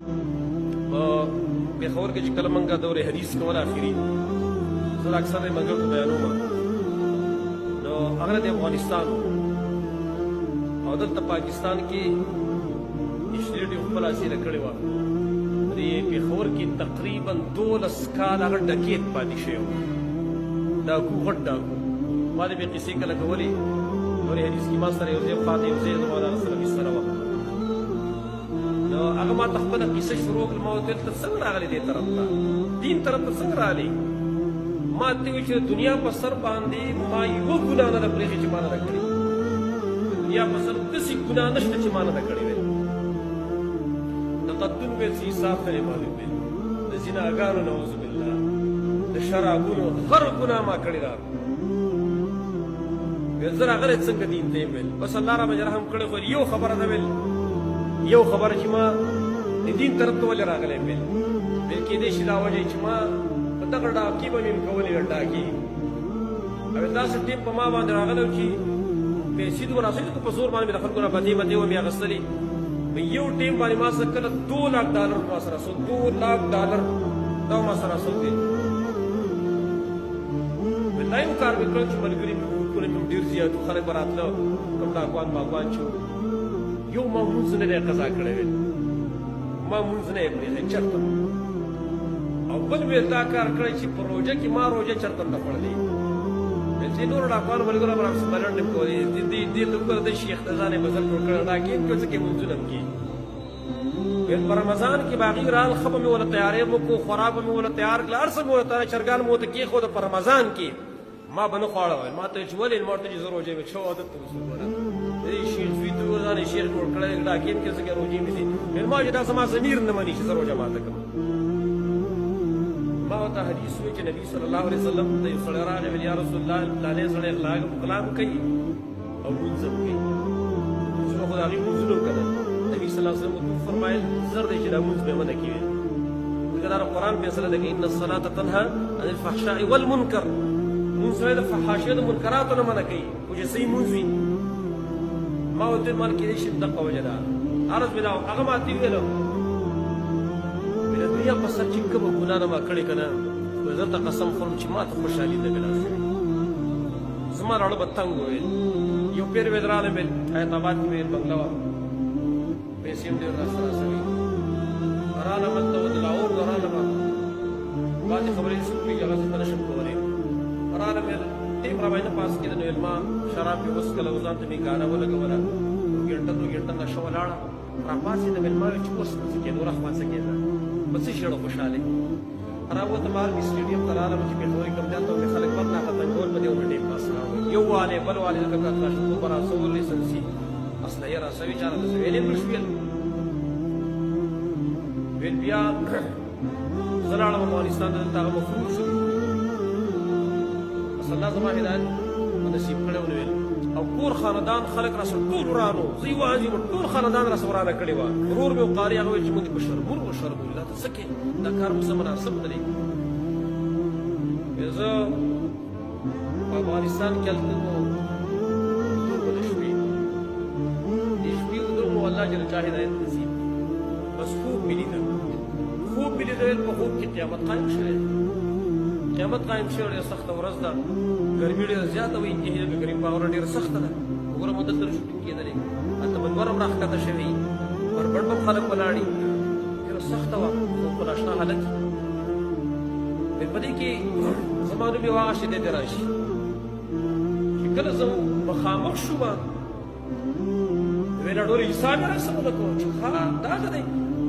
په پېښور کې چې کله موږ دورې حدیث کوله اخري زه اکثر د ملګرو ته بیانوم نو هغه د افغانستان او دلته پاکستان کې انشټیټیوټ خپل حاصله کړې وه د پېښور کې تقریبا 12 کال هغه ډکیت پاتې شوی و ډاکو غټ ډاکو ما د بې قصې کله کولې دورې حدیث کې ما سره یو ځای خوا ته یو ځای زما د هغه سره بستره وه نو هغه ما ته خپله قصه شروع کړل ما ورته ویل ته څنګه راغلې دې طرف ته دین طرف ته څنګه راغلې ما ته ویل چې د دنیا په سر باندې ما یوه ګناه نه ده پرېښې چې ما نه ده کړې دنیا په سر داسې ګناه نشته چې ما نه ده کړې ویل د قدون ویل چې حساب ته یې معلوم ویل د زناګانو نعوذ بالله د شرابونو هر ګناه ما کړې ده ویل زه راغلی څنګه دین ته یم ویل بس الله رحمه رحم کړی خو یو خبره ده ویل یو خبره چې ما د دین طرف ته ولې راغلی ویل ویل کېدای شي دا وجه چې ما په دغه ډاکې به مې کولې ډاکې او داسې ټیم په ما باندې راغلی و چې پیسې دومره اخېږي که په زور باندې مې د خلکو نه بدې بدې ومې اخیستلې په یو ټیم باندې ما سره کله $2 ما سره سود $2 دا ما سره سود دی دا یو کار مې کړی چې ملګري مې ګروپونه مې ډېر زیات و خلک به راتله کوم ډاکوان باګوان چې یو ما مونځ نه دی قضا کړی ویل ما مونځ نه یې پرېښی چېرته او بل ویل دا کار کړی چې په روژه کې ما روژه چېرته نه خوړلې ویل چې نورو ډاکوانو ملګرو به راسره بلنډ هم کولې دې ته وګوره د شیخ د ځان یې مزل جوړ کړی ډاکې هم کوي څه کوي مونځونه هم کوي ویل په رمضان کې به هغې رال ښه به مې ورله تیارې مو کړو خوراک به مې ورله تیار کړل هر څه مې ورته چرګان مې ورته کېښوده په رمضان کې ما به نه خواړه ویل ما ته ویل چې ولې ما ورته چې زه روژه مې ښه عادت ته اوس وګوره شیخ دوی ته ځان یې شیخ جوړ کړی ډاکې هم کې څه کې روژې مې دي ویل ما چې دا زما ضمیر نه مني چې زه روژه ماته کړم ما ورته حدیث وایي چې نبي صلی الله علیه وسلم ته یو سړی راغی ویل یا رسول الله فلانی سړی غلا هم کوي او لمونځ هم کوي لمونځونه خو د هغې لمونځونه هم که نه نبي صلی الله علیه وسلم ورته وفرمایل زر دی چې دا لمونځ به یې ونه کوي ځکه دا د قرآن فیصله ده که ان الصلاة تنهی عن الفحشاء والمنکر لمونځ سړی د فحاشیو د منکراتو نه منع کوي خو چې صحیح لمونځ وي ما ورته مال کېدای شي دغه وجه ده عرض مې دا هغه ما ته وویل د دنیا په سر چې کومه ګناه نه ما کړې که نه زه درته قسم خورم چې ما ته خوشحالي نه مېلاو شوې زما راړه به تنګ وویل یو پیر ویل راغلی ویل حیات آباد کې ویل بنګله وه پیسې هم ډېر راسره رسوي رالم هلته و د لاهور نه رالم بعضې خبرې چې کړي هغه زه ته نه شم کولی رالم ویل ټیم را باندې پاس کېده نو ویل ما شراب مې وڅښله ځان ته مې ګاڼه ولګوله 2 ګنټه نشه ولاړه را پاڅېده ویل ما ویل چې اوس څه کېده ورخ ما څه کېده په څه شي ډېره خوشحالې راووتم آرمي سټېډیم ته رالم چې پېښور کې کوم ځای ته مې خلک بد ناختنګول په دې و مې ټیم پاس راوړل یو والې بل والې ځکه کلاشینکوف به راسول لیسنسي اسلحې راسوي چا راته څه ویلې نه شو ویل ویل بیا زه لاړم افغانستان ته دلته هغه مفروض شو بس الله زما هدایت نصیب کړی و نو ویل او کور خاندان خلک راسره ټول ورانو زه یوازې وم ټول خاندان راسره ورانه کړې وه ورور مې و قاري هغه ویل چې موږ په شربور وشربولو دا ته څه کې دا کار مو څه مناسب نه دی زه په افغانستان کې هلته نو د شپې د شپې ودرو مو الله جل جلاله هدایت نصیب بس خوب مې لیده په خوب کې قیامت قایم شوی قیامت قایم شوی ډېره سخته ورځ ده ګرمي ډېره زیاته وي ګرمي په هغه ډېره سخته ده وګوره مو دلته شوټینګ کېدلی هلته به لمر هم راښکته شوي پر بڼ به هم خلک ولاړي ډېره سخته وه خو په ناشنا حالت په دې کې زما نوم یو هغه شیدې ته راشي چې کله زه مخامخ شوم ویل ډېر حساب یې راسره کوم چې ښه دا څه دی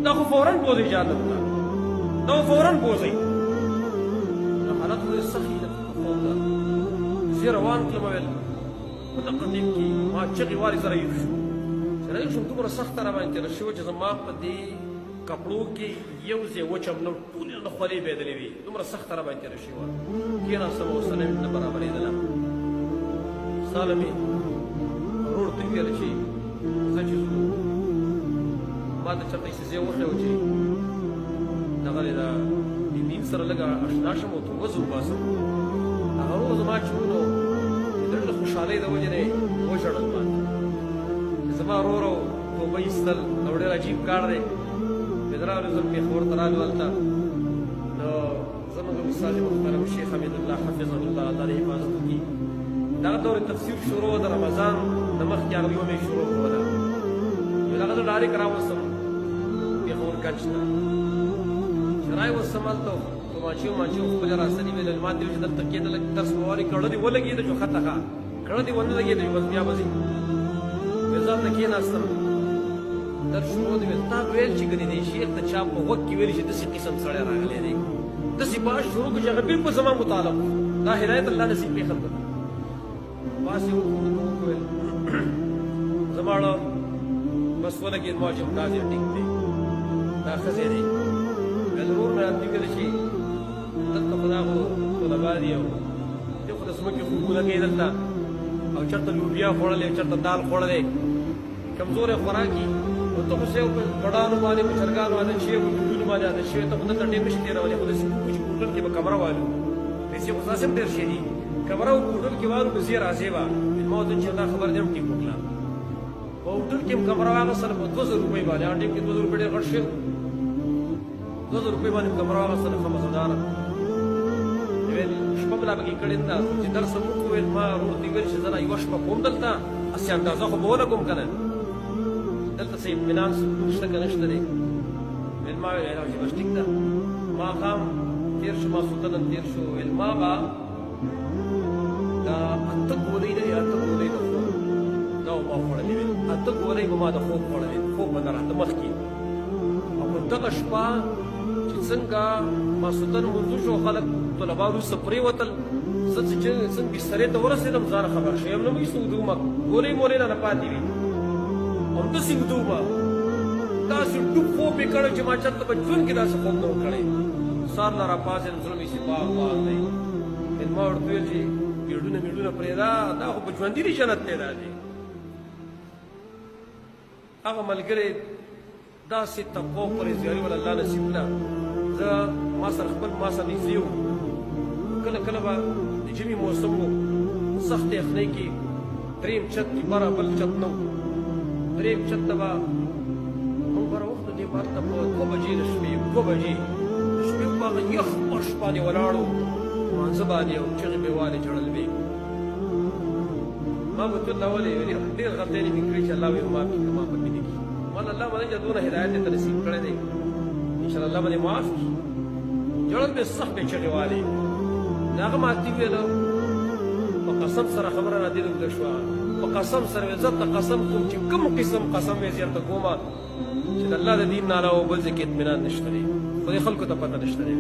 دا خو فوراً بوځئ جهنم ته دا خو فوراً بوځئ دا حالت خو یې سخت ده خوب ده زه روان کړم ویل په دغه ټیم کې ما چغې والې زه راهیر شوم چې راهیر شوم دومره سخته را باندې تېره شوې چې زما په دې کپړو کې یو ځای وچم نه ټولې نه خولې بېدلې وې دومره سخته را باندې تېره شوې وه کېناستم حوصله مې نه برابرېدله ساله مې ورور ته وویل چې زه چې ځو ما ته چېرته یې ځای وښی و چې دغه دی د دین سره لږ اشنا شم او توبه زه وباسم هغه ورو زما چې و نو د زړه د خوشحالۍ د وجې نه یې وژړل ما ته چې زما ورور توبه ایستل او ډېر عجیب کار دی راغلو زه پېښور ته راغلو هلته نو زموږ استاد محترم شیخ حمید الله حفظه الله الله دې حفاظت وکړي دغه دور تفسیر شروع د رمضان د مخکې هغه یوه مې شروع کوله نو دغه زه ډایرکټ راوستم پېښور ګنج ته چې راوستم هلته ماچی ماچی خپل راستنی ویل ما دې چې دلته کې د درس واري کړه دی ولګي د خطه ښه کړه دی ونه لګي د بس بیا بزي وزار نه کې ناستم در شروع دی تا ویل چې ګنې دې شیخ ته چا په وخت کې ویل چې داسې قسم سړی راغلی دی داسې باش شروع کړي چې بالکل زما مطالب دا هدایت الله نصیب پېښه کړه باس یې وویل زماړه بس ولګي ما چې دا دې ټیک دی دا ښځې دی ورور مې راته ویل چې دلته خو دا خو طلبا دي او دې خو د ځمکې خوبونه کوي دلته او چېرته لوبیا خوړلې چېرته دال خوړلې کمزورې خوراکي نو ته خو سې په بډانو باندې په چرګانو عادت شوې په ډوډونو باندې عادت شوې ته خو دلته ډېر نشي تېرولې خو داسې چې هوټل کې به کمره والو پیسې خو داسې هم ډېر شي دي کمره په هوټل کې والو به زه راځې وه ما ورته چې دا خبره دې هم ټیک وکړه په هوټل کې هم کمره واخیستله په 2000 روپۍ باندې هغه ټیم کې 2000 روپۍ ډېر غټ شوي 2000 روپۍ باندې کمره واخیستله ښه مزهداره شپه به لا پکې کړې ده چې درس موږ وویل ما ورور دې ویل چې زه یوه شپه کوم دلته هسې اندازه خو به ولګوم که نه دلته څه اطمینان شته که نشته دی ویل ما ویل چې بس ټیک ده ماښام تېر شو ماسخوتن تېر شو ویل ما به دا 8 ګولۍ ده 8 ګولۍ د خوب دا به ما خوړلې ویل 8 ګولۍ به ما د خوب خوړلې خوب به نه راته مخکې او په دغه شپه چې څنګه ماسخوتن منځو شو خلک طلبا وروسته پرېوتل زه چې څنګه بسترې ته ورسېدم ځان خبر شوم نه مې څه اوده ومه ګولۍ مولۍ رانه پاتې وي همداسې اوده ومه داسې ډوب خوب یې کړی چې ما چېرته په ژوند کې داسې خوب نه و کړی سهار لا راپاڅېدم زړه مې چې باغ باغ دی ما ورته ویل چې میډونه میډونه پرېږده دا خو په ژوندي دي جنت دی دا دی هغه ملګری داسې تقوا پرهیزګاري ول الله نصیب کړه زه ما سره خپل ما سره نږدې و کله کله به د ژمي موسم و سخت یخنۍ کې درېیم چت کې بره بل چت نه و درېیم چت ته به موږ بره وختو دې بار ته په 2 بجې د شپې 2 بجې د شپې په هغه یخ فرش باندې ولاړ و مانځه باندې او چغې مې والې جړل وې ما به ورته ولې ډېر غلطۍ مې کړې چې الله ویل معاف کړي ما پکې نه کړي مال الله باندې چې دونه هدایت ته نصیب کړی دی انشاءالله الله باندې معاف کړي جړل مې سخت مې چغې والې هغه ماته ویله په قسم سره خبره را دې اوږده شوه په قسم سره مې زه ته قسم کوم چې کوم قسم قسم مې زیرته کومه چې د الله د دین نه علاوه بل ځای کې اطمینان نشته دی خو دې خلکو ته پته نشته دی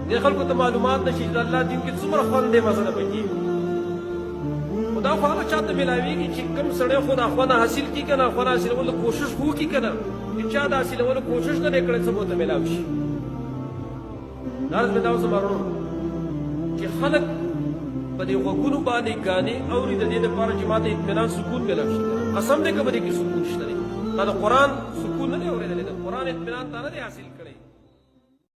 دې خلکو ته معلومات نه شي چې د الله دین کې څومره خوند دی مزه نه پکې خو دا خو هغه چا ته میلاویږي چې کوم سړی خو دا خوند حاصل کړي که نه خوند حاصلولو کوشش وکړي که نه چې چا د حاصلولو کوشش نه دی کړی څه به ورته میلاو شي دا مې دا اوس مارونو چې خلک په دې غوږونو باندې ګانې اوري د دې لپاره چې ما ته اطمینان سکون میلاو شي قسم دی که په دې کې سکون شته دی دا د قرآن سکون نه دی اورېدلی د قرآن اطمینان تا نه دی حاصل کړی